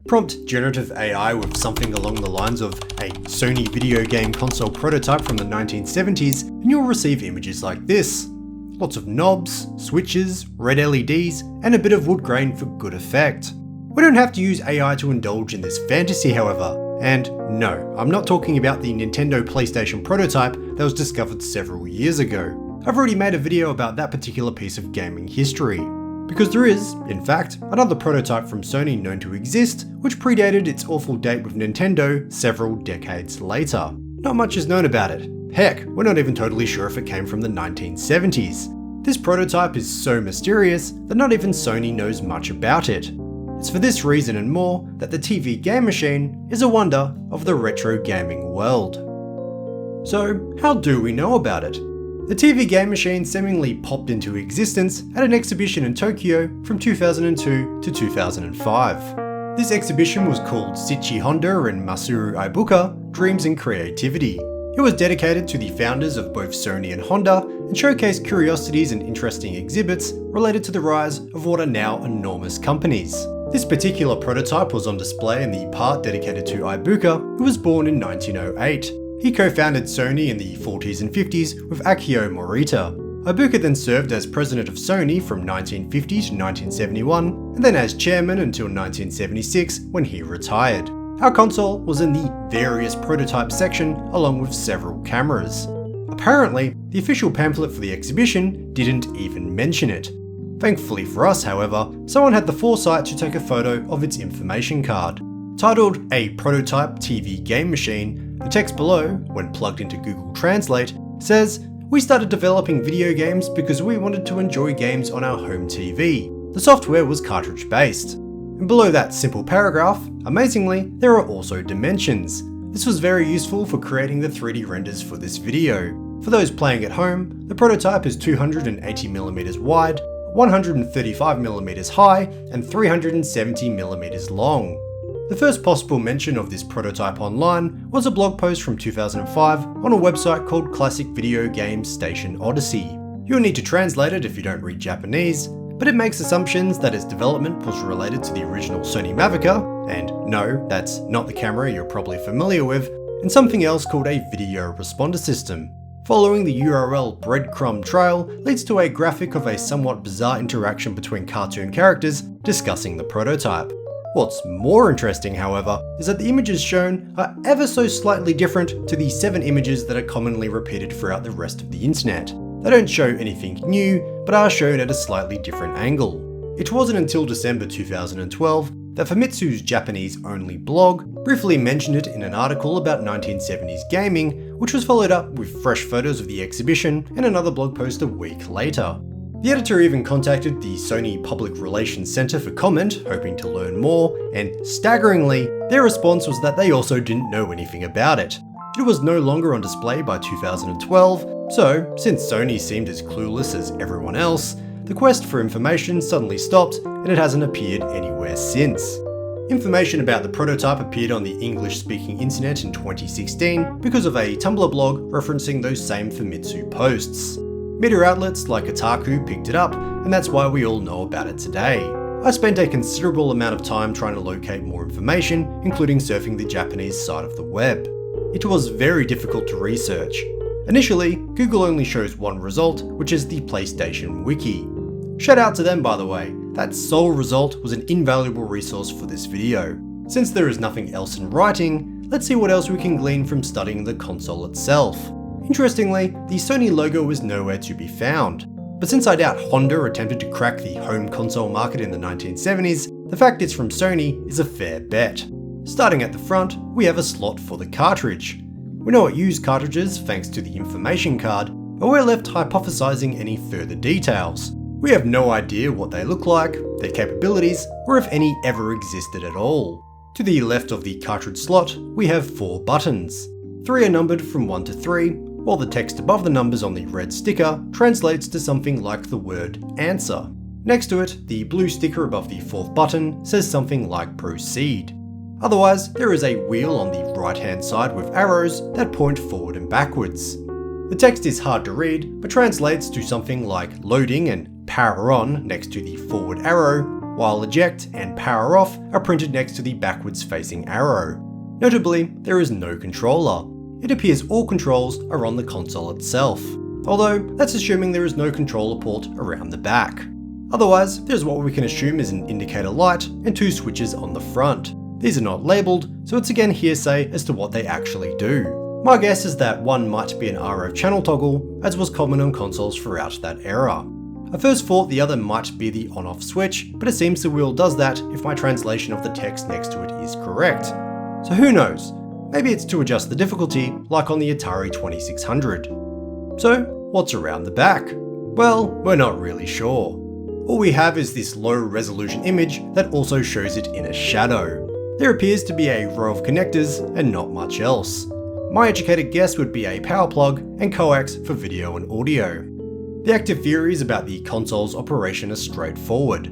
Prompt generative AI with something along the lines of a Sony video game console prototype from the 1970s, and you'll receive images like this. Lots of knobs, switches, red LEDs, and a bit of wood grain for good effect. We don't have to use AI to indulge in this fantasy, however. And no, I'm not talking about the Nintendo PlayStation prototype that was discovered several years ago. I've already made a video about that particular piece of gaming history. Because there is, in fact, another prototype from Sony known to exist, which predated its awful date with Nintendo several decades later. Not much is known about it. Heck, we're not even totally sure if it came from the 1970s. This prototype is so mysterious that not even Sony knows much about it. It's for this reason and more that the TV game machine is a wonder of the retro gaming world. So, how do we know about it? The TV game machine seemingly popped into existence at an exhibition in Tokyo from 2002 to 2005. This exhibition was called Shichi Honda and Masaru Ibuka Dreams and Creativity. It was dedicated to the founders of both Sony and Honda and showcased curiosities and interesting exhibits related to the rise of what are now enormous companies. This particular prototype was on display in the part dedicated to Ibuka, who was born in 1908. He co-founded Sony in the 40s and 50s with Akio Morita. Ibuka then served as president of Sony from 1950 to 1971, and then as chairman until 1976 when he retired. Our console was in the various prototype section along with several cameras. Apparently, the official pamphlet for the exhibition didn't even mention it. Thankfully for us, however, someone had the foresight to take a photo of its information card. Titled A Prototype TV Game Machine, the text below, when plugged into Google Translate, says, "We started developing video games because we wanted to enjoy games on our home TV. The software was cartridge based." And below that simple paragraph, amazingly, there are also dimensions. This was very useful for creating the 3D renders for this video. For those playing at home, the prototype is 280mm wide, 135mm high, and 370mm long. The first possible mention of this prototype online was a blog post from 2005 on a website called Classic Video Game Station Odyssey. You'll need to translate it if you don't read Japanese, but it makes assumptions that its development was related to the original Sony Mavica, and no, that's not the camera you're probably familiar with, and something else called a video responder system. Following the URL breadcrumb trail leads to a graphic of a somewhat bizarre interaction between cartoon characters discussing the prototype. What's more interesting, however, is that the images shown are ever so slightly different to the 7 images that are commonly repeated throughout the rest of the internet. They don't show anything new, but are shown at a slightly different angle. It wasn't until December 2012 that Famitsu's Japanese-only blog briefly mentioned it in an article about 1970s gaming, which was followed up with fresh photos of the exhibition in another blog post a week later. The editor even contacted the Sony Public Relations Center for comment, hoping to learn more, and staggeringly, their response was that they also didn't know anything about it. It was no longer on display by 2012, so since Sony seemed as clueless as everyone else, the quest for information suddenly stopped and it hasn't appeared anywhere since. Information about the prototype appeared on the English-speaking internet in 2016 because of a Tumblr blog referencing those same Famitsu posts. Media outlets like Kotaku picked it up, and that's why we all know about it today. I spent a considerable amount of time trying to locate more information, including surfing the Japanese side of the web. It was very difficult to research. Initially, Google only shows one result, which is the PlayStation Wiki. Shout out to them, by the way. That sole result was an invaluable resource for this video. Since there is nothing else in writing, let's see what else we can glean from studying the console itself. Interestingly, the Sony logo is nowhere to be found. But since I doubt Honda attempted to crack the home console market in the 1970s, the fact it's from Sony is a fair bet. Starting at the front, we have a slot for the cartridge. We know it used cartridges thanks to the information card, but we're left hypothesizing any further details. We have no idea what they look like, their capabilities, or if any ever existed at all. To the left of the cartridge slot, we have 4 buttons. 3 are numbered from 1 to 3, while the text above the numbers on the red sticker translates to something like the word answer. Next to it, the blue sticker above the 4th button says something like proceed. Otherwise, there is a wheel on the right hand side with arrows that point forward and backwards. The text is hard to read, but translates to something like loading and power on next to the forward arrow, while eject and power off are printed next to the backwards facing arrow. Notably, there is no controller. It appears all controls are on the console itself, although that's assuming there is no controller port around the back. Otherwise, there's what we can assume is an indicator light and 2 switches on the front. These are not labelled, so it's again hearsay as to what they actually do. My guess is that one might be an RF channel toggle, as was common on consoles throughout that era. I first thought the other might be the on-off switch, but it seems the wheel does that if my translation of the text next to it is correct. So who knows? Maybe it's to adjust the difficulty, like on the Atari 2600. So, what's around the back? Well, we're not really sure. All we have is this low resolution image that also shows it in a shadow. There appears to be a row of connectors and not much else. My educated guess would be a power plug and coax for video and audio. The active theories about the console's operation are straightforward.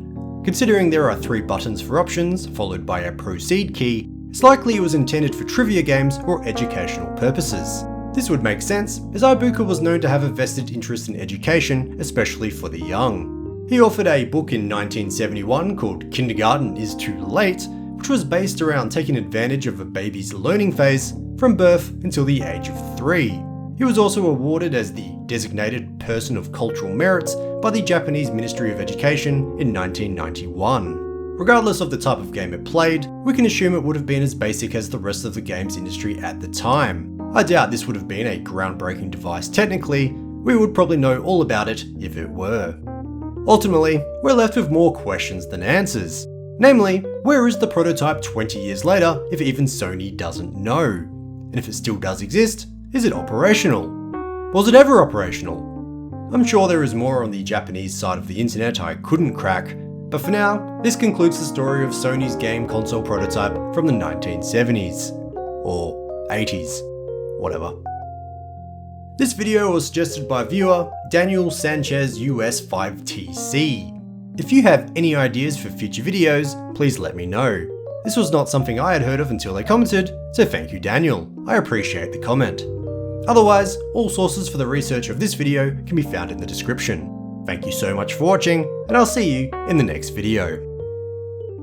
Considering there are 3 buttons for options, followed by a proceed key, it's likely it was intended for trivia games or educational purposes. This would make sense, as Ibuka was known to have a vested interest in education, especially for the young. He authored a book in 1971 called Kindergarten is Too Late, which was based around taking advantage of a baby's learning phase from birth until the age of 3. He was also awarded as the Designated Person of Cultural Merits by the Japanese Ministry of Education in 1991. Regardless of the type of game it played, we can assume it would have been as basic as the rest of the games industry at the time. I doubt this would have been a groundbreaking device technically, we would probably know all about it if it were. Ultimately, we're left with more questions than answers. Namely, where is the prototype 20 years later if even Sony doesn't know? And if it still does exist, is it operational? Was it ever operational? I'm sure there is more on the Japanese side of the internet I couldn't crack, but for now, this concludes the story of Sony's game console prototype from the 1970s. Or 80s. Whatever. This video was suggested by viewer Daniel Sanchez US 5TC. If you have any ideas for future videos, please let me know. This was not something I had heard of until they commented, so thank you Daniel, I appreciate the comment. Otherwise, all sources for the research of this video can be found in the description. Thank you so much for watching, and I'll see you in the next video.